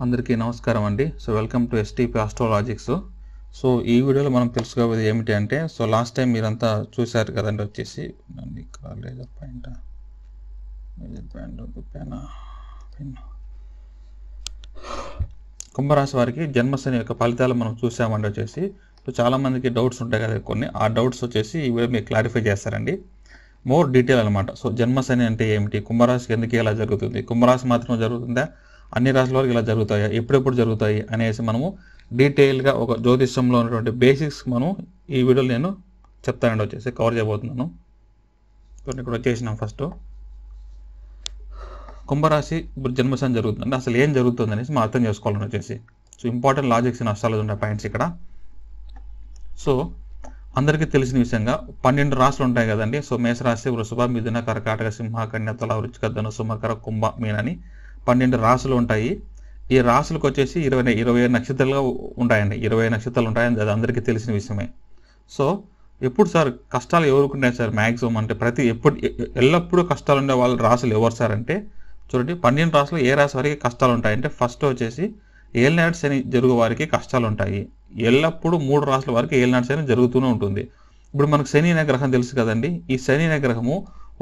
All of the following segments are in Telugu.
అందరికీ నమస్కారం అండి. Welcome to STP Astrologics. ఈ వీడియోలో మనం తెలుసుకోబోయేది ఏమిటి అంటే లాస్ట్ టైం మీరంతా చూశారు కదండి. వచ్చేసి కుంభరాశి వారికి జన్మశని యొక్క ఫలితాలు మనం చూసామండి. వచ్చేసి చాలామందికి డౌట్స్ ఉంటాయి కదా, కొన్ని ఆ డౌట్స్ వచ్చేసి ఈ వీడియో మీరు క్లారిఫై చేస్తారండి, మోర్ డీటెయిల్ అనమాట. జన్మశని అంటే ఏమిటి, కుంభరాశికి ఎందుకు ఇలా జరుగుతుంది, కుంభరాశి మాత్రం జరుగుతుందా, అన్ని రాశుల వరకు ఇలా జరుగుతాయా, ఎప్పుడెప్పుడు జరుగుతాయి అనేసి మనము డీటెయిల్గా ఒక జ్యోతిష్యంలో ఉన్నటువంటి బేసిక్స్ మనం ఈ వీడియోలో నేను చెప్తానండి, వచ్చేసి కవర్ చేయబోతున్నాను. ఇక్కడ వచ్చేసినాం. ఫస్ట్ కుంభరాశి ఇప్పుడు జన్మశని జరుగుతుంది, అసలు ఏం జరుగుతుంది అనేసి మనం అర్థం చేసుకోవాలని వచ్చేసి ఇంపార్టెంట్ లాజిక్స్ అండ్ అస్ట్రాలజీ ఉండే పాయింట్స్ ఇక్కడ. అందరికీ తెలిసిన విషయంగా 12 రాశులు ఉంటాయి కదండి. మేషరాశి, వృషభ, మిథున, కర్కాటక, సింహ, కన్య, తుల, వృశ్చిక, ధనుసు, మకర, కుంభ, మీన అని 12 రాశులు ఉంటాయి. ఈ రాశులకు వచ్చేసి 20 నక్షత్రాలుగా ఉంటాయండి. 20 నక్షత్రాలు ఉంటాయని అది అందరికీ తెలిసిన విషయమే. ఎప్పుడు సార్ కష్టాలు ఎవరికి ఉన్నాయి సార్ మ్యాక్సిమం అంటే ఎల్లప్పుడూ కష్టాలు ఉండే వాళ్ళ రాశులు ఎవరు సార్ అంటే చూడండి, 12 రాశులు ఏ రాశి వారికి కష్టాలు ఉంటాయంటే ఫస్ట్ వచ్చేసి ఏలినాటి శని జరుగు వారికి కష్టాలు ఉంటాయి. ఎల్లప్పుడూ 3 రాశుల వారికి ఏలినాటి శని జరుగుతూనే ఉంటుంది. ఇప్పుడు మనకు శని అనే గ్రహం తెలుసు కదండి. ఈ శని అనే గ్రహము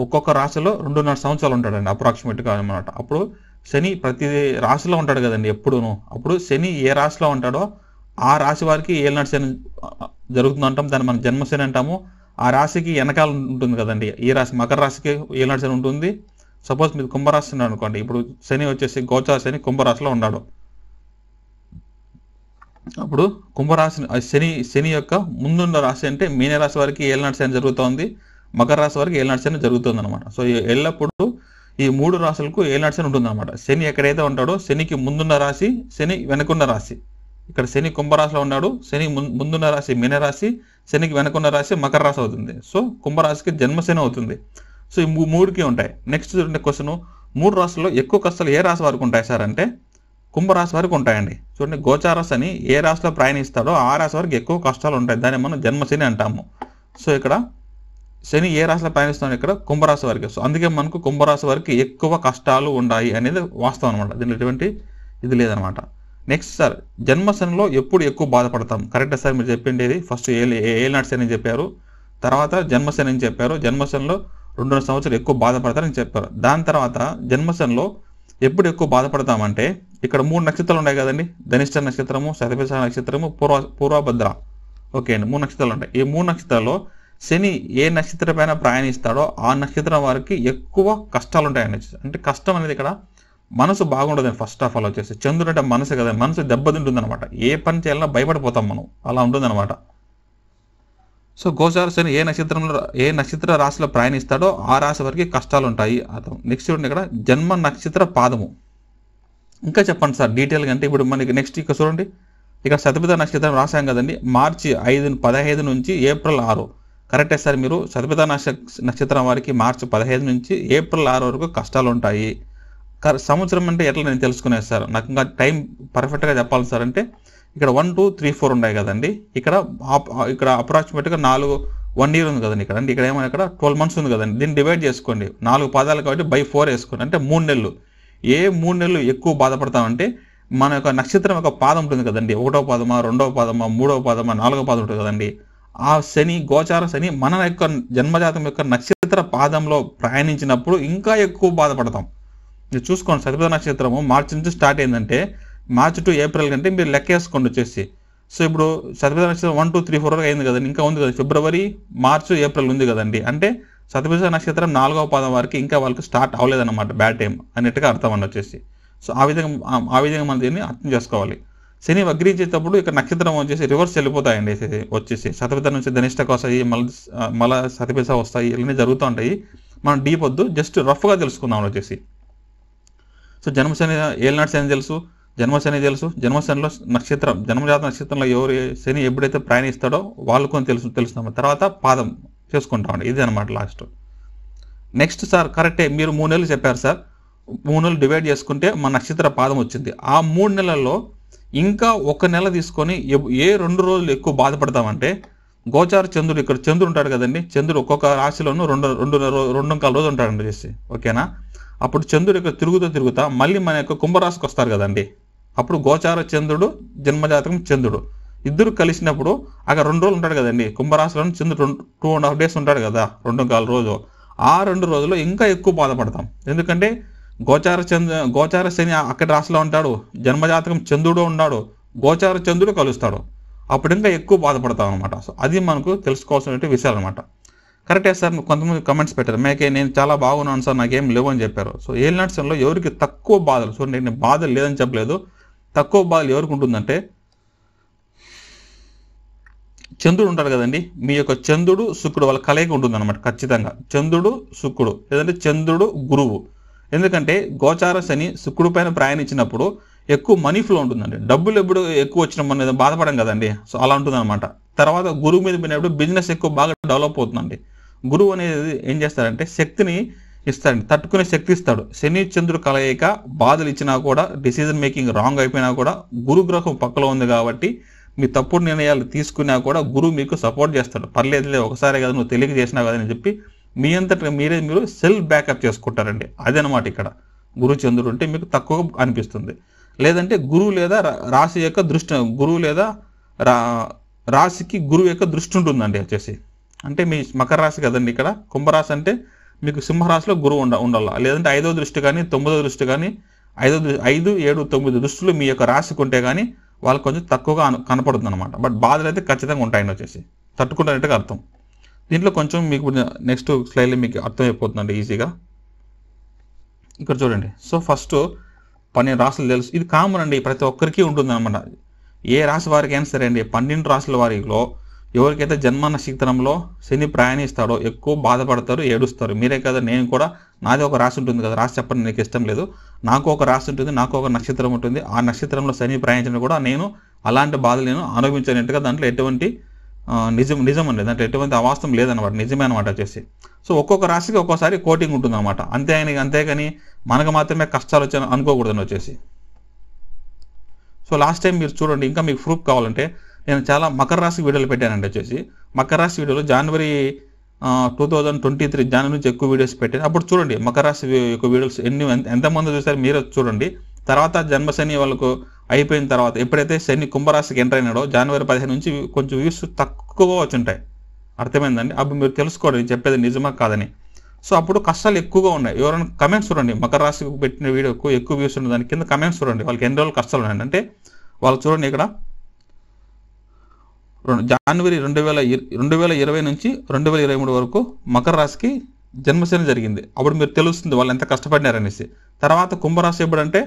ఒక్కొక్క రాశిలో 2.5 సంవత్సరాలు ఉంటాడండి అప్రాక్సిమేట్గా అనమాట. అప్పుడు శని ప్రతి రాశిలో ఉంటాడు కదండి ఎప్పుడూను. అప్పుడు శని ఏ రాశిలో ఉంటాడో ఆ రాశి వారికి ఏలినాటి శని జరుగుతుంది అంటాం, దాన్ని మనం జన్మశని అంటాము. ఆ రాశికి వెనకాల ఉంటుంది కదండి. ఈ రాశి మకర రాశికి ఏలినాటి శని ఉంటుంది. సపోజ్ మీరు కుంభరాశి ఉన్నాడు అనుకోండి, ఇప్పుడు శని వచ్చేసి గోచార శని కుంభరాశిలో ఉన్నాడు. అప్పుడు కుంభరాశి శని యొక్క ముందున్న రాశి అంటే మీనరాశి వారికి ఏలినాటి శని జరుగుతోంది, మకర రాశి వారికి ఏలినాటి శని జరుగుతుంది అనమాట. ఎల్లప్పుడూ ఈ 3 రాశులకు ఏలినాటి శని ఉంటుంది అనమాట. శని ఎక్కడైతే ఉంటాడో శనికి ముందున్న రాశి, శని వెనకున్న రాశి. ఇక్కడ శని కుంభరాశిలో ఉన్నాడు, శని ముందున్న రాశి మీనరాశి, శనికి వెనకున్న రాశి మకర రాశి అవుతుంది. కుంభరాశికి జన్మశని అవుతుంది. ఈ 3కి ఉంటాయి. నెక్స్ట్ క్వశ్చన్, 3 రాశుల్లో ఎక్కువ కష్టాలు ఏ రాశి వారికి ఉంటాయి సార్ అంటే కుంభరాశి వారికి ఉంటాయండి. చూడండి, గోచార శని ఏ రాశిలో ప్రయాణిస్తాడో ఆ రాశి వారికి ఎక్కువ కష్టాలు ఉంటాయి, దాన్ని మనం జన్మశని అంటాము. ఇక్కడ శని ఏ రాశిలో ప్రయాణిస్తున్నాడు, ఇక్కడ కుంభరాశి వారికి. అందుకే మనకు కుంభరాశి వారికి ఎక్కువ కష్టాలు ఉన్నాయి అనేది వాస్తవం అనమాట. దీనిలో ఎటువంటి ఇది లేదనమాట. నెక్స్ట్ సార్, జన్మశనిలో ఎప్పుడు ఎక్కువ బాధపడతాం కరెక్టే సార్ మీరు చెప్పిండేది. ఫస్ట్ ఏలినాటి శని చెప్పారు, తర్వాత జన్మశని అని చెప్పారు. జన్మశనిలో 2.5 సంవత్సరాలు ఎక్కువ బాధపడతారని చెప్పారు. దాని తర్వాత జన్మశనిలో ఎప్పుడు ఎక్కువ బాధపడతామంటే ఇక్కడ 3 నక్షత్రాలు ఉన్నాయి కదండి. ధనిష్ట నక్షత్రము, శతభిష నక్షత్రము, పూర్వభద్ర. ఓకే అండి, 3 నక్షత్రాలు ఉంటాయి. ఈ 3 నక్షత్రాల్లో శని ఏ నక్షత్రం పైన ప్రయాణిస్తాడో ఆ నక్షత్రం వారికి ఎక్కువ కష్టాలు ఉంటాయండి. అంటే కష్టం అనేది ఇక్కడ మనసు బాగుండదండి. ఫస్ట్ ఆఫ్ ఆల్ వచ్చేసి చంద్రుడు అంటే మనసు కదా, మనసు దెబ్బతింటుంది అనమాట. ఏ పని చేయాలన్నా భయపడిపోతాం మనం, అలా ఉంటుంది అనమాట. గోచార శని ఏ నక్షత్ర రాశిలో ప్రయాణిస్తాడో ఆ రాశి వారికి కష్టాలు ఉంటాయి. నెక్స్ట్ చూడండి, ఇక్కడ జన్మ నక్షత్ర పాదము. ఇంకా చెప్పండి సార్ డీటెయిల్గా అంటే ఇప్పుడు మనకి నెక్స్ట్ ఇక్కడ చూడండి, ఇక్కడ శతభిష నక్షత్రం రాశాం కదండి. మార్చి 15 నుంచి ఏప్రిల్ 6. కరెక్టే సార్, మీరు శతభిష నక్షత్రం వారికి మార్చి 15 నుంచి ఏప్రిల్ 6 వరకు కష్టాలు ఉంటాయి. సంవత్సరం అంటే ఎట్లా నేను తెలుసుకునేది సార్, నాకు ఇంకా టైం పర్ఫెక్ట్గా చెప్పాలి సార్ అంటే ఇక్కడ 1, 2, 3, 4 ఉన్నాయి కదండి. ఇక్కడ అప్రాక్సిమేట్గా 1 year ఉంది కదండి. ఇక్కడ ఏమో ఇక్కడ 12 months ఉంది కదండి. దీన్ని డివైడ్ చేసుకోండి, 4 పాదాలు కాబట్టి by 4 వేసుకోండి, అంటే 3 నెలలు. ఏ 3 నెలలు ఎక్కువ బాధపడతామంటే మన యొక్క నక్షత్రం యొక్క పాదం ఉంటుంది కదండి. 1వ పాదమా, 2వ పాదమా, 3వ పాదమా, 4వ పాదం ఉంటుంది కదండి. ఆ శని, గోచార శని మన యొక్క జన్మజాతం యొక్క నక్షత్ర పాదంలో ప్రయాణించినప్పుడు ఇంకా ఎక్కువ బాధపడతాం. మీరు చూసుకోండి, శతభిష నక్షత్రము మార్చి నుంచి స్టార్ట్ అయిందంటే మార్చి టు ఏప్రిల్ కంటే మీరు లెక్క వేసుకోండి వచ్చేసి. ఇప్పుడు శతభిష నక్షత్రం 1, 2, 3, 4 వరకు అయింది కదండి. ఇంకా ఉంది కదా, ఫిబ్రవరి, మార్చి, ఏప్రిల్ ఉంది కదండి. అంటే శతభిష నక్షత్రం 4వ పాదం వారికి ఇంకా వాళ్ళకి స్టార్ట్ అవ్వలేదన్నమాట, బ్యాడ్ టైం అన్నట్టుగా అర్థం అండి వచ్చేసి. ఆ విధంగా మనం దీన్ని అర్థం చేసుకోవాలి. శని వగ్రించేటప్పుడు ఇక్కడ నక్షత్రం వచ్చేసి రివర్స్ వెళ్ళిపోతాయండి. వచ్చేసి శతభిష నుంచి ధనిష్టకు వస్తాయి, మళ్ళీ శతభిష వస్తాయి, ఇవన్నీ జరుగుతూ ఉంటాయి. మనం డీప్ వద్దు, జస్ట్ రఫ్గా తెలుసుకుందాం వచ్చేసి. జన్మశని ఏలినాటి శని తెలుసు, జన్మశని తెలుసు. జన్మశనిలో నక్షత్రం, జన్మజాత నక్షత్రంలో ఎవరు శని ఎప్పుడైతే ప్రయాణిస్తాడో వాళ్ళు కొన్ని తెలుస్తున్నాము. తర్వాత పాదం చేసుకుంటామండి, ఇది అనమాట లాస్ట్. నెక్స్ట్ సార్ కరెక్టే, మీరు 3 నెలలు చెప్పారు సార్. 3 నెలలు డివైడ్ చేసుకుంటే మన నక్షత్ర పాదం వచ్చింది. ఆ 3 నెలల్లో ఇంకా 1 నెల తీసుకొని ఏ 2 రోజులు ఎక్కువ బాధపడతామంటే గోచార చంద్రుడు, ఇక్కడ చంద్రుడు ఉంటాడు కదండి. చంద్రుడు ఒక్కొక్క రాశిలోనూ 2.25 రోజులు ఉంటాడండి చేసి. ఓకేనా, అప్పుడు చంద్రుడు ఇక్కడ తిరుగుతా మళ్ళీ మన యొక్క కుంభరాశికి వస్తారు కదండి. అప్పుడు గోచార చంద్రుడు, జన్మజాతకం చంద్రుడు ఇద్దరు కలిసినప్పుడు అక్కడ 2 రోజులు ఉంటాడు కదండి. కుంభరాశిలో చంద్రుడు 2.5 days ఉంటాడు కదా, 2.25 రోజు. ఆ 2 రోజుల్లో ఇంకా ఎక్కువ బాధపడతాం. ఎందుకంటే గోచార శని అక్కడ రాశిలో ఉంటాడు, జన్మజాతకం చంద్రుడు ఉన్నాడు, గోచార చంద్రుడు కలుస్తాడు. అప్పుడు ఇంకా ఎక్కువ బాధపడతాం అనమాట. సో అది మనకు తెలుసుకోవాల్సిన విషయాలు అనమాట. కరెక్టే సార్, కొంతమంది కమెంట్స్ పెట్టారు, నేను చాలా బాగున్నాను సార్, నాకేం లేవు అని చెప్పారు. సో ఏలినాటి శనిలో ఎవరికి తక్కువ బాధలు, సో నేను బాధలు లేదని చెప్పలేదు, తక్కువ బాధలు ఎవరికి ఉంటుందంటే చంద్రుడు ఉంటాడు కదండి, మీ యొక్క చంద్రుడు శుక్రుడు వాళ్ళ కలయిక ఉంటుంది అనమాట. ఖచ్చితంగా చంద్రుడు శుక్రుడు, లేదంటే చంద్రుడు గురువు. ఎందుకంటే గోచార శని శుక్రుడు పైన ప్రయాణించినప్పుడు ఎక్కువ మనీ ఫ్లో ఉంటుందండి. డబ్బులు ఎప్పుడు ఎక్కువ వచ్చిన మనం బాధపడం కదండి, సో అలా ఉంటుంది అనమాట. తర్వాత గురువు మీద పోయినప్పుడు బిజినెస్ ఎక్కువ బాగా డెవలప్ అవుతుందండి. గురువు అనేది ఏం చేస్తాడంటే శక్తిని ఇస్తాడండి, తట్టుకునే శక్తి ఇస్తాడు. శని చంద్రుడు కలయిక బాధలు ఇచ్చినా కూడా, డిసిజన్ మేకింగ్ రాంగ్ అయిపోయినా కూడా గురుగ్రహం పక్కలో ఉంది కాబట్టి మీ తప్పుడు నిర్ణయాలు తీసుకున్నా కూడా గురువు మీకు సపోర్ట్ చేస్తాడు. పర్లేదులే, ఒకసారి కదా నువ్వు తెలియక చేసినా కదా అని చెప్పి మీ అంతటా మీరు సెల్ఫ్ బ్యాకప్ చేసుకుంటారండి. అదనమాట ఇక్కడ గురు చంద్రుడు అంటే మీకు తక్కువ అనిపిస్తుంది. లేదంటే గురువు లేదా రాశి యొక్క దృష్టి, గురువు లేదా రాశికి గురువు యొక్క దృష్టి ఉంటుందండి వచ్చేసి. అంటే మీ మకర రాశి కదండి, ఇక్కడ కుంభరాశి అంటే మీకు సింహరాశిలో గురువు ఉండాలి. లేదంటే 5వ దృష్టి కానీ 9వ దృష్టి కానీ 5, 7, 9 దృష్టిలు మీ యొక్క రాశికి ఉంటే కానీ వాళ్ళకి కొంచెం తక్కువగా కనపడుతుంది అనమాట. బట్ బాధలు అయితే ఖచ్చితంగా ఉంటాయని వచ్చేసి తట్టుకుంటారంటే అర్థం. దీంట్లో కొంచెం మీకు నెక్స్ట్ స్లైడ్లో మీకు అర్థమైపోతుందండి ఈజీగా. ఇక్కడ చూడండి. సో ఫస్ట్ 12 రాశులు తెలుసు, ఇది కామన్ అండి, ప్రతి ఒక్కరికి ఉంటుంది అనమాట. ఏ రాశి వారికి అయినా సరే అండి, 12 రాశుల వారిలో ఎవరికైతే జన్మ నక్షత్రంలో శని ప్రయాణిస్తాడో ఎక్కువ బాధపడతారు, ఏడుస్తారు. మీరే కదా, నేను కూడా, నాది ఒక రాశి ఉంటుంది కదా, రాశి చెప్పండి నాకు ఇష్టం లేదు, నాకు ఒక రాశి ఉంటుంది, నాకు ఒక నక్షత్రం ఉంటుంది, ఆ నక్షత్రంలో శని ప్రయాణించిన కూడా నేను అలాంటి బాధలు నేను అనుభవించినట్టుగా దాంట్లో ఎటువంటి నిజం అండి, దాంట్లో ఎటువంటి అవాస్తవం లేదనమాట, నిజమే అనమాట వచ్చేసి. సో ఒక్కొక్క రాశికి ఒక్కోసారి కోటింగ్ ఉంటుంది అనమాట. అంతేగాని మనకు మాత్రమే కష్టాలు వచ్చాయని అనుకోకూడదని వచ్చేసి. సో లాస్ట్ టైం మీరు చూడండి, ఇంకా మీకు ప్రూఫ్ కావాలంటే నేను చాలా మకర రాశి వీడియోలు పెట్టానండి వచ్చేసి. మకర రాశి వీడియోలో జనవరి 2023 జనవరి నుంచి ఎక్కువ వీడియోస్ పెట్టాను. అప్పుడు చూడండి మకర రాశి యొక్క వీడియోస్ ఎంతమంది చూసారు మీరే చూడండి. తర్వాత జన్మశని వాళ్ళకు అయిపోయిన తర్వాత ఎప్పుడైతే శని కుంభరాశికి ఎంటర్ అయినాడో జనవరి 15 నుంచి కొంచెం వ్యూస్ తక్కువగా వచ్చి ఉంటాయి. అర్థమైందండి? అప్పుడు మీరు తెలుసుకోండి చెప్పేది నిజమా కాదని. సో అప్పుడు కష్టాలు ఎక్కువగా ఉన్నాయి. ఎవరైనా కమెంట్స్ చూడండి, మకర రాశికి పెట్టిన వీడియోకు ఎక్కువ వ్యూస్ ఉన్న దాని కింద కమెంట్స్ చూడండి, వాళ్ళకి ఎన్ని రోజులు కష్టాలు ఉన్నాయండి. అంటే వాళ్ళు చూడండి ఇక్కడ జనవరి 2020 నుంచి 2023 వరకు మకర రాశికి జన్మశని జరిగింది. అప్పుడు మీరు తెలుస్తుంది వాళ్ళు ఎంత కష్టపడినారనేసి. తర్వాత కుంభరాశి ఎప్పుడంటే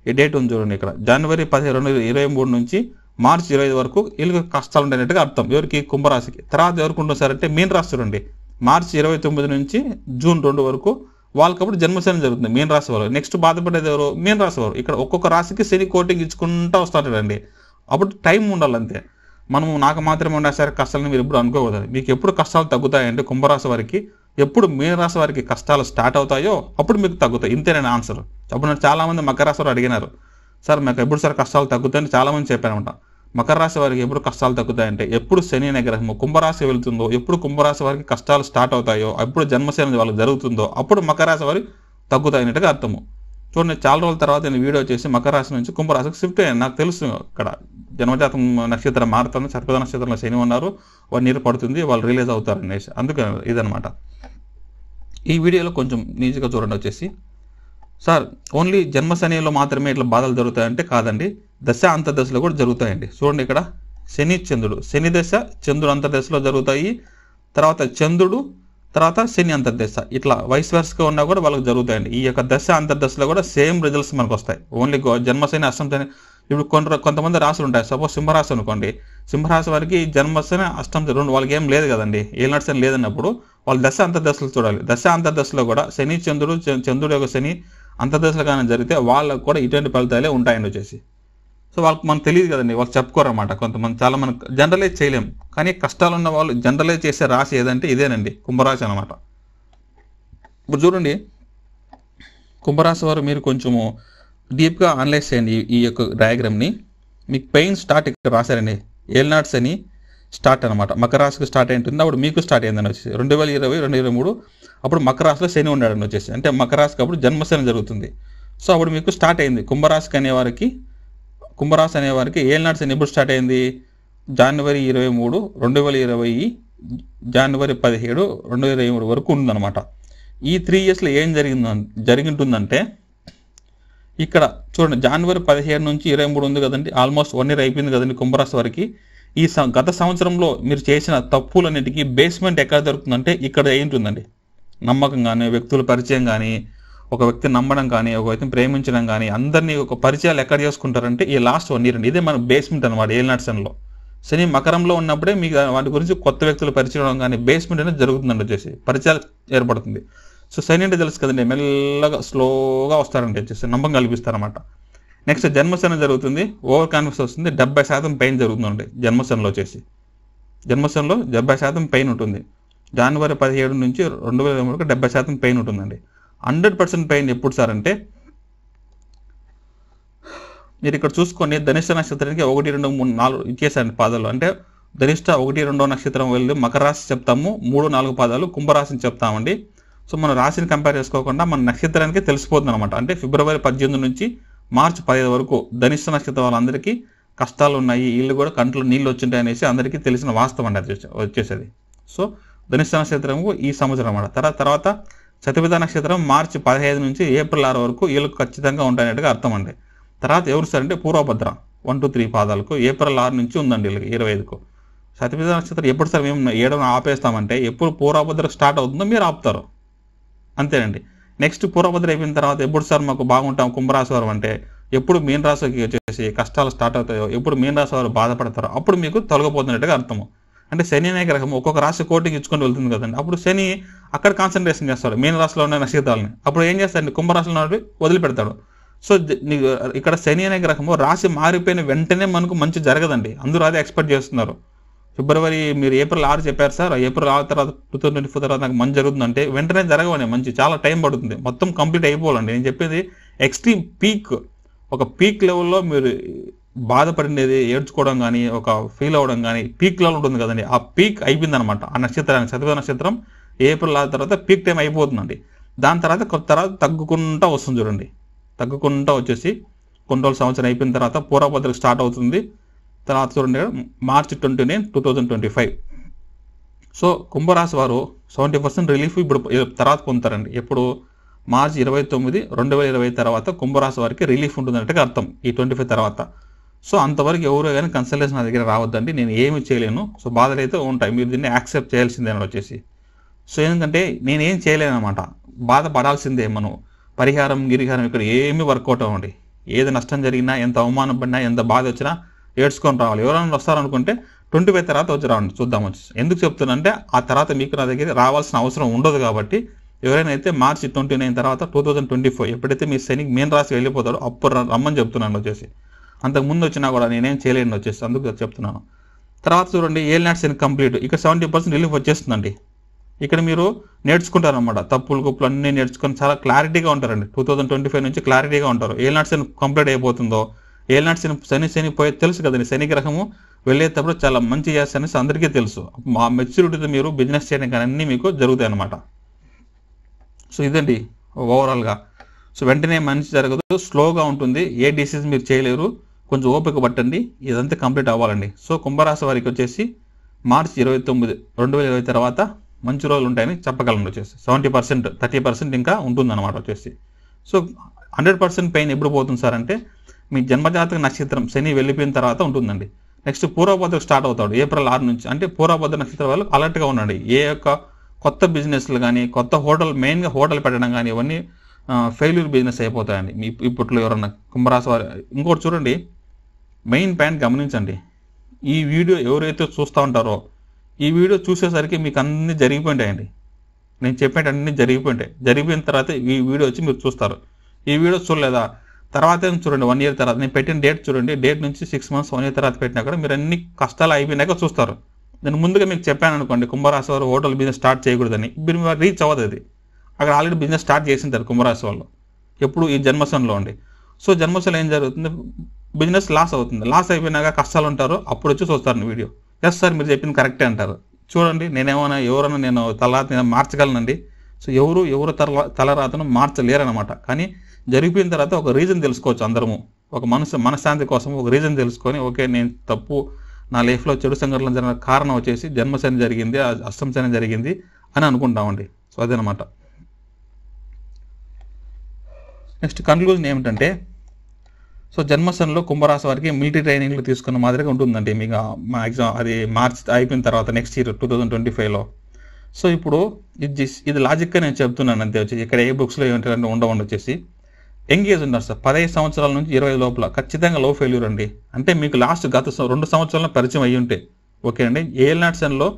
ఈ డేట్ ఉంది చూడండి ఇక్కడ, జనవరి 15, 2023 నుంచి మార్చి 25 వరకు వీళ్ళకి కష్టాలు ఉండేట్టుగా అర్థం. ఎవరికి? కుంభరాశికి. తర్వాత ఎవరికి ఉంటుంది సార్ అంటే మీన రాశి చూడండి, మార్చి 29 నుంచి జూన్ 2 వరకు వాళ్ళకప్పుడు జన్మశని జరుగుతుంది మీన రాశి వారు. నెక్స్ట్ బాధపడేది ఎవరు? మీన రాశి వారు. ఇక్కడ ఒక్కొక్క రాశికి శని కోటింగ్ ఇచ్చుకుంటూ వస్తారండి. అప్పుడు టైం ఉండాలి అంతే. మనము నాకు మాత్రమే ఉండే సరే కష్టాలని మీరు ఎప్పుడు అనుకోకూడదు. మీకు ఎప్పుడు కష్టాలు తగ్గుతాయంటే కుంభరాశి వారికి, ఎప్పుడు మీనరాశి వారికి కష్టాలు స్టార్ట్ అవుతాయో అప్పుడు మీకు తగ్గుతాయి. ఇంతేనే ఆన్సర్. అప్పుడు నాకు చాలామంది మకర రాశి వారు అడిగినారు, సార్ మాకు ఎప్పుడు సార్ కష్టాలు తగ్గుతాయని చాలామంది చెప్పారనమాట. మకర రాశి వారికి ఎప్పుడు కష్టాలు తగ్గుతాయంటే ఎప్పుడు శని అనే గ్రహము కుంభరాశి వెళ్తుందో, ఎప్పుడు కుంభరాశి వారికి కష్టాలు స్టార్ట్ అవుతాయో, ఎప్పుడు జన్మశని వాళ్ళకి జరుగుతుందో అప్పుడు మకర రాశి వారికి తగ్గుతాయన్నట్టుగా అర్థము. చూడండి, చాలా రోజుల తర్వాత నేను వీడియో చేసి మకర రాశి నుంచి కుంభరాశికి షిఫ్ట్ అయ్యాను. నాకు తెలుసు ఇక్కడ జన్మజాతం నక్షత్రం మారుతుంది, సర్పద నక్షత్రంలో శని ఉన్నారు, 1 year పడుతుంది, వాళ్ళు రిలీజ్ అవుతారు అనేసి. అందుకని ఇదనమాట. ఈ వీడియోలో కొంచెం నీట్గా చూడండి వచ్చేసి. సార్ ఓన్లీ జన్మశనిలో మాత్రమే ఇట్లా బాధలు జరుగుతాయంటే కాదండి, దశ అంతర్దశలో కూడా జరుగుతాయండి. చూడండి ఇక్కడ శని చంద్రుడు, శని దశ చంద్రుడు అంతర్దశలో జరుగుతాయి. తర్వాత చంద్రుడు, తర్వాత శని అంతర్దశ, ఇట్లా వైస్ వర్స్గా ఉన్నా కూడా వాళ్ళకి జరుగుతాయండి. ఈ యొక్క దశ అంతర్దశలో కూడా సేమ్ రిజల్ట్స్ మనకు వస్తాయి. ఓన్లీ జన్మశని అష్టం శని. ఇప్పుడు కొంతమంది రాశులు ఉంటాయి. సపోజ్ సింహరాశి అనుకోండి, సింహరాశి వారికి జన్మశని అష్టం రెండు వాళ్ళకి ఏం లేదు కదండి, ఏలినాటి శని లేదన్నప్పుడు వాళ్ళు దశ అంతర్దశలు చూడాలి. దశ అంతర్దశలో కూడా శని చంద్రుడు యొక్క శని అంతర్దశలు కానీ జరిగితే వాళ్ళకు కూడా ఇటువంటి ఫలితాలే ఉంటాయండి వచ్చేసి. సో వాళ్ళకి మనకు తెలియదు కదండి, వాళ్ళు చెప్పుకోరన్నమాట. కొంతమంది చాలా మనం జనరలైజ్ చేయలేం, కానీ కష్టాలు ఉన్న వాళ్ళు జనరలైజ్ చేసే రాశి ఏదంటే ఇదేనండి, కుంభరాశి అనమాట. ఇప్పుడు చూడండి, కుంభరాశి వారు మీరు కొంచెము డీప్గా అనలైజ్ చేయండి ఈ యొక్క డయాగ్రామ్ని. మీకు పెయిన్ స్టార్ట్ ఇక్కడ రాశారండి, ఏలినాటి శని స్టార్ట్ అనమాట. మకర రాశికి స్టార్ట్ అయి ఉంటుంది, అప్పుడు మీకు స్టార్ట్ అయిందని వచ్చేసి 2020, 2023 అప్పుడు మకర రాశిలో శని ఉన్నాడని వచ్చేసి, అంటే మకర రాశికి అప్పుడు జన్మశని జరుగుతుంది. సో అప్పుడు మీకు స్టార్ట్ అయింది. కుంభరాశికి అనే వారికి కుంభరాశి అనే వారికి ఏలినాటి శని ఎప్పుడు స్టార్ట్ అయింది? జనవరి 23, 2020 జనవరి 17, 2023 వరకు ఉందన్నమాట. ఈ 3 ఇయర్స్లో ఏం జరిగింటుందంటే ఇక్కడ చూడండి, జనవరి 17 నుంచి 23 ఉంది కదండి, ఆల్మోస్ట్ 1 ఇయర్ అయిపోయింది కదండి కుంభరాశి వారికి. ఈ గత సంవత్సరంలో మీరు చేసిన తప్పులన్నిటికీ బేస్మెంట్ ఎక్కడ దొరుకుతుందంటే ఇక్కడ ఏంటుందండి. నమ్మకం కానీ, వ్యక్తుల పరిచయం కానీ, ఒక వ్యక్తిని నమ్మడం కానీ, ఒక వ్యక్తిని ప్రేమించడం కానీ, అందరినీ ఒక పరిచయాలు ఎక్కడ చేసుకుంటారంటే ఈ లాస్ట్ 1 ఇయర్ అండి. ఇదే మన బేస్మెంట్ అనమాట ఏలినాటి శనిలో. శని మకరంలో ఉన్నప్పుడే మీకు వాటి గురించి కొత్త వ్యక్తులు పరిచయం కానీ బేస్మెంట్ అనేది జరుగుతుందండి, వచ్చేసి పరిచయాలు ఏర్పడుతుంది. సో శని అంటే తెలుసు కదండి, మెల్లగా స్లోగా వస్తారండి, వచ్చేసి నమ్మకం కల్పిస్తారన్నమాట. నెక్స్ట్ జన్మశని జరుగుతుంది, ఓవర్ కాన్ఫిడెన్స్ వస్తుంది, 70% పెయిన్ జరుగుతుందండి జన్మశనిలో. వచ్చేసి జన్మశనిలో 70% పెయిన్ ఉంటుంది. జనవరి 17 నుంచి 2023 70% పెయిన్ ఉంటుందండి. 100% పెయిన్ ఎప్పుడు సార్ అంటే మీరు ఇక్కడ చూసుకోండి, ధనిష్ట నక్షత్రానికి 1, 2, 3, 4 ఇచ్చేసారండి పాదాలు. అంటే ధనిష్ట 1, 2 నక్షత్రం వెళ్ళి మకర రాశి చెప్తాము, 3, 4 పాదాలు కుంభరాశిని చెప్తామండి. సో మన రాశిని కంపేర్ చేసుకోకుండా మన నక్షత్రానికి తెలిసిపోతుంది అనమాట. అంటే ఫిబ్రవరి 18 నుంచి మార్చి 15 వరకు ధనిష్ట నక్షత్రం వాళ్ళందరికీ కష్టాలు ఉన్నాయి, వీళ్ళు కూడా కంట్లో నీళ్ళు వచ్చింటాయి అనేసి అందరికీ తెలిసిన వాస్తవం అండి అది వచ్చేసేది. సో ధనిష్ట నక్షత్రము ఈ సంవత్సరం అన్నమాట. తర్వాత శతభిష నక్షత్రం మార్చి 15 నుంచి ఏప్రిల్ 6 వరకు వీళ్ళకి ఖచ్చితంగా ఉంటాయన్నట్టుగా అర్థం అండి. తర్వాత ఎవరు సార్ అంటే పూర్వభద్ర 1, 2, 3 పాదాలకు ఏప్రిల్ 6 నుంచి ఉందండి వీళ్ళకి 25కు. శతభిష నక్షత్రం ఎప్పుడు సార్ మేము 7న ఆపేస్తామంటే ఎప్పుడు పూర్వభద్ర స్టార్ట్ అవుతుందో మీరు ఆపుతారు, అంతేనండి. నెక్స్ట్ పూర్వభద్ర అయిపోయిన తర్వాత ఎప్పుడు సార్ మాకు బాగుంటాం కుంభరాశి వారు అంటే ఎప్పుడు మీన రాశికి వచ్చేసి కష్టాలు స్టార్ట్ అవుతాయో, ఎప్పుడు మీన రాశి వారు బాధపడతారో అప్పుడు మీకు తొలగిపోతున్నట్టుగా అర్థము. అంటే శని అనే గ్రహం ఒక్కొక్క రాశి కోటికి ఇచ్చుకొని వెళ్తుంది కదండి, అప్పుడు శని అక్కడ కాన్సన్ట్రేషన్ చేస్తాడు మీన రాశిలో ఉన్న నక్షత్రాలని. అప్పుడు ఏం చేస్తాడండి, కుంభరాశిలో వదిలిపెడతాడు. సో ఇక్కడ శని అనే గ్రహము రాశి మారిపోయిన వెంటనే మనకు మంచి జరగదండి, అందరూ అదే ఎక్స్పెక్ట్ చేస్తున్నారు. ఫిబ్రవరి మీరు ఏప్రిల్ 6 చెప్పారు సార్, ఏప్రిల్ 6 తర్వాత 2024 తర్వాత నాకు మంచి జరుగుతుందంటే వెంటనే జరగవని, మంచి చాలా టైం పడుతుంది, మొత్తం కంప్లీట్ అయిపోవాలండి. నేను చెప్పేది ఎక్స్ట్రీమ్ పీక్, ఒక పీక్ లెవెల్లో మీరు బాధపడినది ఏడ్చుకోవడం కానీ, ఒక ఫీల్ అవ్వడం కానీ పీక్ లెవెల్ ఉంటుంది కదండి, ఆ పీక్ అయిపోయింది అనమాట. ఆ నక్షత్రానికి శతభిష నక్షత్రం ఏప్రిల్ 6 తర్వాత పీక్ టైం అయిపోతుందండి. దాని తర్వాత తగ్గుకుంటూ వస్తుంది చూడండి, తగ్గుకుంటూ వచ్చేసి కొన్ని రోజుల సంవత్సరం అయిపోయిన తర్వాత పూర్వభద్రకు స్టార్ట్ అవుతుంది. తర్వాత చూడండి మార్చి 29, 2025. సో కుంభరాశి వారు 70% రిలీఫ్ ఇప్పుడు తర్వాత పొందుతారండి. ఎప్పుడు మార్చి 29, 2020 తర్వాత కుంభరాశి వారికి రిలీఫ్ ఉంటుందన్నట్టుగా అర్థం ఈ 25 తర్వాత. సో అంతవరకు ఎవరో కానీ కన్సల్టేషన్ నా దగ్గర రావద్దండి, నేను ఏమి చేయలేను. సో బాధలు అయితే ఉంటాయి, మీరు దీన్ని యాక్సెప్ట్ చేయాల్సిందే అని వచ్చేసి. సో ఎందుకంటే నేనేం చేయలేను అనమాట, బాధపడాల్సిందే. మనం పరిహారం ఇక్కడ ఏమీ వర్కౌట్ అవ్వండి. ఏది నష్టం జరిగినా, ఎంత అవమానం పడినా, ఎంత బాధ వచ్చినా ఏడ్చుకొని రావాలి. ఎవరైనా వస్తారనుకుంటే 25 తర్వాత వచ్చి రావండి, చూద్దాం వచ్చి. ఎందుకు చెప్తున్నానంటే ఆ తర్వాత మీకు నా దగ్గర రావాల్సిన అవసరం ఉండదు కాబట్టి ఎవరైనా అయితే మార్చి 29 తర్వాత 2024 ఎప్పుడైతే మీ శని మీన రాశి వెళ్ళిపోతాడో అప్పుడు రమ్మని చెప్తున్నాను వచ్చేసి. అంతకుముందు వచ్చినా కూడా నేనేం చేయలేను వచ్చేసి, అందుకు చెప్తున్నాను. తర్వాత చూడండి ఏలినాటి శని కంప్లీట్, ఇక్కడ 70% రిలీఫ్ వచ్చేస్తుందండి. ఇక్కడ మీరు నేర్చుకుంటారనమాట, తప్పులు గుప్పులు అన్నీ నేర్చుకొని చాలా క్లారిటీగా ఉంటారండి. 2025 నుంచి క్లారిటీగా ఉంటారు. ఏలినాటి శని కంప్లీట్ అయిపోతుందో, ఏలినాటి శని పోయే తెలుసు కదండి, శని గ్రహము వెళ్ళేటప్పుడు చాలా మంచి చేస్తారనేసి అందరికీ తెలుసు. మా మెచ్యూరిటీతో మీరు బిజినెస్ చేయడం కానీ అన్నీ మీకు జరుగుతాయి అన్నమాట. సో ఇదండి ఓవరాల్గా. సో వెంటనే మంచి జరగదు, స్లోగా ఉంటుంది, ఏ డిసిజన్ మీరు చేయలేరు, కొంచెం ఓపిక పట్టండి, ఇదంతా కంప్లీట్ అవ్వాలండి. సో కుంభరాశి వారికి వచ్చేసి మార్చి 29, 2020 తర్వాత మంచి రోజులు ఉంటాయని చెప్పగలను వచ్చేసి. 70%, 30% ఇంకా ఉంటుందన్నమాట వచ్చేసి. సో 100% పెయిన్ ఎప్పుడు పోతుంది సార్ అంటే మీ జన్మజాతక నక్షత్రం శని వెళ్ళిపోయిన తర్వాత ఉంటుందండి. నెక్స్ట్ పూర్వభద్రకు స్టార్ట్ అవుతాడు ఏప్రిల్ 6 నుంచి. అంటే పూర్వభద్ర నక్షత్రం వాళ్ళు అలర్ట్గా ఉండండి. ఏ యొక్క కొత్త బిజినెస్లు కానీ, కొత్త మెయిన్గా హోటల్ పెట్టడం కానీ ఇవన్నీ ఫెయిల్యూర్ బిజినెస్ అయిపోతాయండి మీ ఇప్పట్లో ఎవరన్నా కుంభరాశి వారు. ఇంకోటి చూడండి, మెయిన్ పాయింట్ గమనించండి, ఈ వీడియో ఎవరైతే చూస్తూ ఉంటారో ఈ వీడియో చూసేసరికి మీకు అన్నీ జరిగిపోయింటాయండి. నేను చెప్పేటన్నీ జరిగిపోయిన తర్వాత ఈ వీడియో వచ్చి మీరు చూస్తారు. ఈ వీడియో చూడలేదా, తర్వాత చూడండి 1 ఇయర్ తర్వాత నేను పెట్టిన డేట్ చూడండి, డేట్ నుంచి 6 months 1 ఇయర్ తర్వాత పెట్టినా కూడా మీరు అన్ని కష్టాలు అయిపోయినాక చూస్తారు. నేను ముందుగా మీకు చెప్పాను అనుకోండి, కుంభరాశి వారు హోటల్ బిజినెస్ స్టార్ట్ చేయకూడదని, మీరు రీచ్ అవ్వదు. అది అక్కడ ఆల్రెడీ బిజినెస్ స్టార్ట్ చేసింటారు కుంభరాశి వాళ్ళు ఎప్పుడు ఈ జన్మశనిలో ఉండి. సో జన్మశనిలో ఏం జరుగుతుంది, బిజినెస్ లాస్ అవుతుంది. లాస్ అయిపోయినాక కష్టాలు ఉంటారు, అప్పుడు వచ్చి చూస్తారు వీడియో. ఎస్ సార్ మీరు చెప్పింది కరెక్టే అంటారు. చూడండి ఎవరైనా నేను తలరాత నేను మార్చగలనండి. సో ఎవరు తలరాతను మార్చలేరనమాట. కానీ జరిగిపోయిన తర్వాత ఒక రీజన్ తెలుసుకోవచ్చు అందరము. ఒక మనశ్శాంతి కోసం ఒక రీజన్ తెలుసుకొని ఓకే నేను తప్పు నా లైఫ్లో చెడు సంఘటనలు జరిగిన కారణం వచ్చేసి జన్మశని జరిగింది, అష్టమ శని జరిగింది అని అనుకుంటామండి. సో అదనమాట. నెక్స్ట్ కన్క్లూజన్ ఏమిటంటే, సో జన్మశనిలో కుంభరాశి వారికి మిలిటరీ ట్రైనింగ్లు తీసుకున్న మాదిరిగా ఉంటుందండి. మీకు మ్యాక్సిమం అది మార్చ్ అయిపోయిన తర్వాత నెక్స్ట్ ఇయర్ 2025లో. సో ఇప్పుడు ఇది లాజిక్గా నేను చెప్తున్నాను అంతే. వచ్చి ఇక్కడ ఏ బుక్స్లో ఏమిటంటే ఉండవండి. వచ్చేసి ఎంగేజ్ ఉన్నారు సార్ 15 సంవత్సరాల నుంచి 20 లోపల ఖచ్చితంగా లో ఫెయిల్యూర్ అండి. అంటే మీకు లాస్ట్ గత 2 సంవత్సరాల పరిచయం అయ్యి ఉంటే ఓకే అండి. ఏఎల్నాట్ సన్లో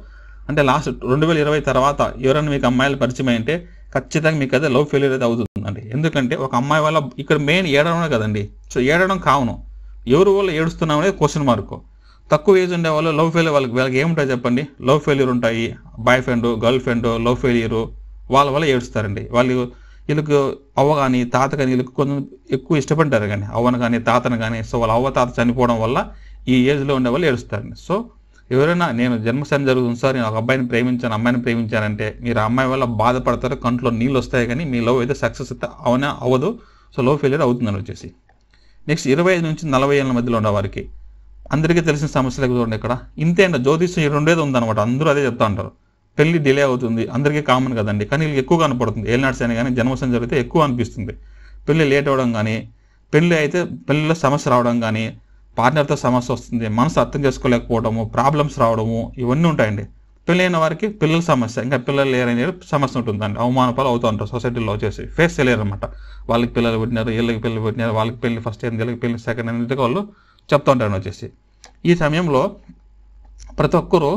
అంటే లాస్ట్ 2020 తర్వాత ఎవరైనా మీకు అమ్మాయిలు పరిచయం అయ్యింటే ఖచ్చితంగా మీకు అదే లవ్ ఫెయిల్యూర్ అయితే అవుతుందండి. ఎందుకంటే ఒక అమ్మాయి వల్ల ఇక్కడ మెయిన్ ఏడవడమే కదండి. సో ఏడవడం కావును, ఎవరు వల్ల ఏడుస్తున్నాం అనేది క్వశ్చన్ మార్క్. తక్కువ ఏజ్ ఉండే వాళ్ళు లవ్ ఫెయిల్యూర్ వాళ్ళకి ఏముంటాయి చెప్పండి? లవ్ ఫెయిల్యూర్ ఉంటాయి, boy friend girl friend love failure వాళ్ళ వల్ల ఏడుస్తారండి. వీళ్ళకి అవ్వ కానీ తాత కానీ వీళ్ళకి కొంచెం ఎక్కువ ఇష్టపడ్డారు కానీ అవ్వను కానీ తాతను కానీ. సో వాళ్ళ అవ్వ తాత చనిపోవడం వల్ల ఈ ఏజ్లో ఉండే వాళ్ళు ఏడుస్తారండి. సో ఎవరైనా నేను జన్మశని జరుగుతుంది సార్, నేను ఒక అబ్బాయిని ప్రేమించాను అమ్మాయిని ప్రేమించానంటే మీరు అమ్మాయి వల్ల బాధపడతారు, కంట్లో నీళ్ళు వస్తాయి, కానీ మీ లవ్ అయితే సక్సెస్ అయితే అవ్వదు. సో లవ్ ఫెయిల్యూర్ అవుతుందని వచ్చేసి. నెక్స్ట్ 25 నుంచి 40 ఏళ్ళ మధ్యలో ఉన్న వారికి అందరికీ తెలిసిన సమస్యలకు చూడండి. ఇక్కడ ఇంతే అండి, జ్యోతిష్యం ఈ రెండేది ఉందన్నమాట. అందరూ అదే చెప్తా ఉంటారు. పెళ్లి డిలే అవుతుంది, అందరికీ కామన్ కదండి, కానీ వీళ్ళకి ఎక్కువ కనపడుతుంది. ఏలినాటి శని కానీ జన్మశని జరిగితే ఎక్కువ అనిపిస్తుంది. పెళ్లి లేట్ అవ్వడం కానీ, పెళ్లి అయితే పెళ్లిలో సమస్య రావడం కానీ, పార్ట్నర్తో సమస్య వస్తుంది, మనసు అర్థం చేసుకోలేకపోవడము, ప్రాబ్లమ్స్ రావడము, ఇవన్నీ ఉంటాయండి. పెళ్లి అయిన వారికి పిల్లల సమస్య, ఇంకా పిల్లలు లేరనే సమస్య ఉంటుందండి. అవమానపాలు అవుతూ ఉంటారు సొసైటీలో వచ్చేసి, ఫేస్ చేయలేరు అనమాట. వాళ్ళకి పిల్లలు పుట్టినారు, వీళ్ళకి పిల్లలు పుట్టినారు, వాళ్ళకి పెళ్లి ఫస్ట్ అయింది, వీళ్ళకి పెళ్లి సెకండ్ అయింది, వాళ్ళు చెప్తూ ఉంటారు వచ్చేసి. ఈ సమయంలో ప్రతి ఒక్కరూ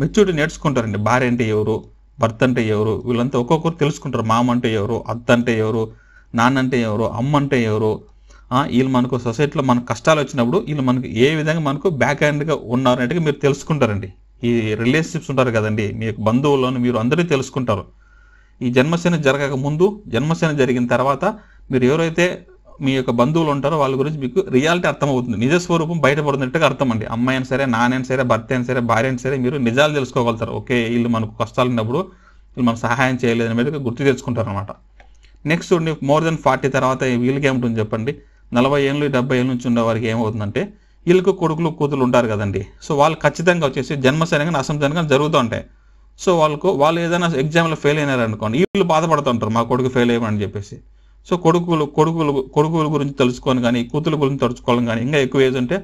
మెచ్యూరిటీ నేర్చుకుంటారండి. భార్య అంటే ఎవరు, భర్త అంటే ఎవరు, వీళ్ళంతా ఒక్కొక్కరు తెలుసుకుంటారు. మామ అంటే ఎవరు, అత్త అంటే ఎవరు, నాన్న అంటే ఎవరు, అమ్మ అంటే ఎవరు. వీళ్ళు మనకు సొసైటీలో మనకు కష్టాలు వచ్చినప్పుడు వీళ్ళు మనకు ఏ విధంగా మనకు బ్యాక్ హ్యాండ్గా ఉన్నారనేట్టుగా మీరు తెలుసుకుంటారండి. ఈ రిలేషన్షిప్స్ ఉంటారు కదండి, మీ బంధువులను మీరు అందరూ తెలుసుకుంటారు. ఈ జన్మశని జరగక ముందు, జన్మశని జరిగిన తర్వాత మీరు ఎవరైతే మీ యొక్క బంధువులు ఉంటారో వాళ్ళ గురించి మీకు రియాలిటీ అర్థమవుతుంది. నిజస్వరూపం బయటపడుతున్నట్టుగా అర్థం అండి. అమ్మాయి అయినా సరే, నాన్నైనా సరే, భర్త అయినా సరే, భార్య అయినా సరే, మీరు నిజాలు తెలుసుకోగలుగుతారు. ఓకే వీళ్ళు మనకు కష్టాలు ఉన్నప్పుడు వీళ్ళు మనకు సహాయం చేయలేదు అనేది గుర్తు తెచ్చుకుంటారు అనమాట. నెక్స్ట్ మోర్ దెన్ 40 తర్వాత వీళ్ళకి ఏముంటుంది చెప్పండి? 40 ఏళ్ళు 70 ఏళ్ళ నుంచి ఉండే వారికి ఏమవుతుందంటే వీళ్ళకు కొడుకులు కూతురు ఉంటారు కదండి. సో వాళ్ళు ఖచ్చితంగా వచ్చేసి జన్మశని కానీ అష్టమ కానీ జరుగుతూ ఉంటాయి. సో వాళ్ళు ఏదైనా ఎగ్జామ్లో ఫెయిల్ అయినారు అనుకోండి, వీళ్ళు బాధపడుతూ ఉంటారు మా కొడుకు ఫెయిల్ అయ్యామని చెప్పేసి. సో కొడుకుల గురించి తెలుసుకొని కానీ, కూతురు గురించి తెలుసుకోవడం కానీ, ఇంకా ఎక్కువ ఏజ్ ఉంటే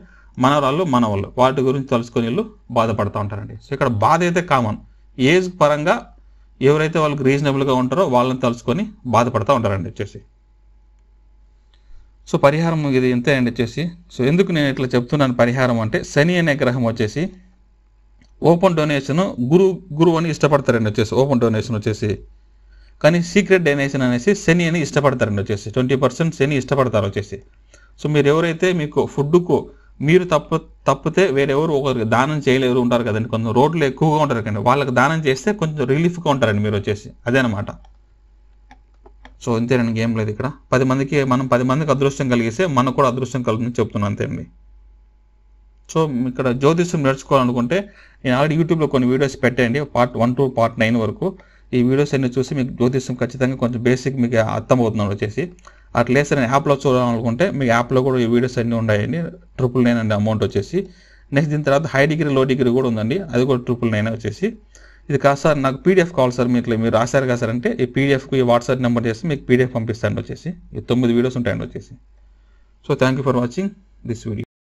మనవాళ్ళు వాటి గురించి తెలుసుకొని వీళ్ళు బాధపడుతూ ఉంటారండి. సో ఇక్కడ బాధ అయితే కామన్. ఏజ్ పరంగా ఎవరైతే వాళ్ళకి రీజనబుల్గా ఉంటారో వాళ్ళని తెలుసుకొని బాధపడుతూ ఉంటారండి వచ్చేసి. సో పరిహారం ఇది ఇంతే అండి వచ్చేసి. సో ఎందుకు నేను ఇట్లా చెప్తున్నాను పరిహారం అంటే, శని అనే గ్రహం వచ్చేసి ఓపెన్ డొనేషన్ గురువు అని ఇష్టపడతారండి వచ్చేసి. ఓపెన్ డొనేషన్ వచ్చేసి, కానీ సీక్రెట్ డొనేషన్ అనేసి శని అని ఇష్టపడతారండి వచ్చేసి. 20% శని ఇష్టపడతారు వచ్చేసి. సో మీరు ఎవరైతే మీకు ఫుడ్కు మీరు తప్పితే వేరెవరు ఒకరికి దానం చేయలేరు ఉంటారు కదండి, కొంచెం రోడ్లు ఎక్కువగా ఉంటారు కదండి, వాళ్ళకి దానం చేస్తే కొంచెం రిలీఫ్గా ఉంటారండి మీరు వచ్చేసి. అదేనమాట. సో అంతేనండి, ఏం లేదు ఇక్కడ. 10 మందికి అదృష్టం కలిగిస్తే మనకు కూడా అదృష్టం కలుగుతుందని చెప్తున్నాను అంతే అండి. సో ఇక్కడ జ్యోతిష్యం నేర్చుకోవాలనుకుంటే నేను ఆల్రెడీ యూట్యూబ్లో కొన్ని వీడియోస్ పెట్టండి, పార్ట్ 1 to పార్ట్ 9 వరకు. ఈ వీడియోస్ అన్ని చూసి మీకు జ్యోతిష్యం ఖచ్చితంగా కొంచెం బేసిక్ మీకు అర్థమవుతున్నాను వచ్చేసి. అట్లేసి నేను యాప్లో చూడాలనుకుంటే మీ యాప్లో కూడా ఈ వీడియోస్ అన్నీ ఉన్నాయండి. 999 అండి అమౌంట్ వచ్చేసి. నెక్స్ట్ దీని తర్వాత హై డిగ్రీ లో డిగ్రీ కూడా ఉందండి, అది కూడా 999 వచ్చేసి. ఇది కాదు సార్ నాకు పీడిఎఫ్ కావాలి సార్, మీరు రాశారు కదా సార్ అంటే ఈ పీడిఎఫ్కి ఈ వాట్సాప్ నెంబర్ చేసి మీకు పీడిఎఫ్ పంపిస్తాను వచ్చేసి. ఈ 9 వీడియోస్ ఉంటాయండి వచ్చేసి. So thank you for watching this video.